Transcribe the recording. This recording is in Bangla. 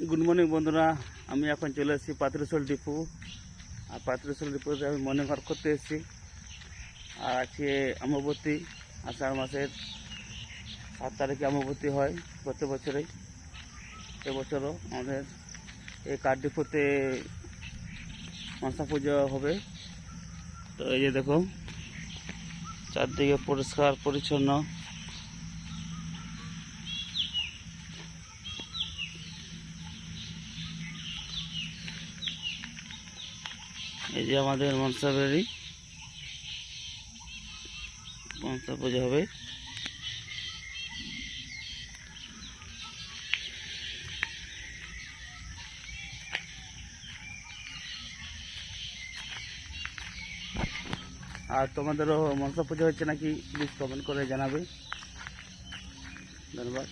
গুড মর্নিং বন্ধুরা, আমি এখন চলে এসেছি পাত্রশোল ডিপো। আর পাত্রশোল ডিপোতে আমি মর্নিং ওয়াক করতে এসেছি। আর আজকে অমাবতী, আষাঢ় মাসের 7 তারিখে অমাবতী হয় প্রত্যেক বছরেই। এবছরও আমাদের এই কাঠ ডিপোতে মনসা পুজো হবে। তো এই যে দেখো, চারদিকে পরিষ্কার পরিচ্ছন্ন। এই যে আমাদের মনসা বেরি, মনসা পুজো হবে। আর তোমাদেরও মনসা পুজো হচ্ছে নাকি প্লিজ কমেন্ট করে জানাবে। ধন্যবাদ।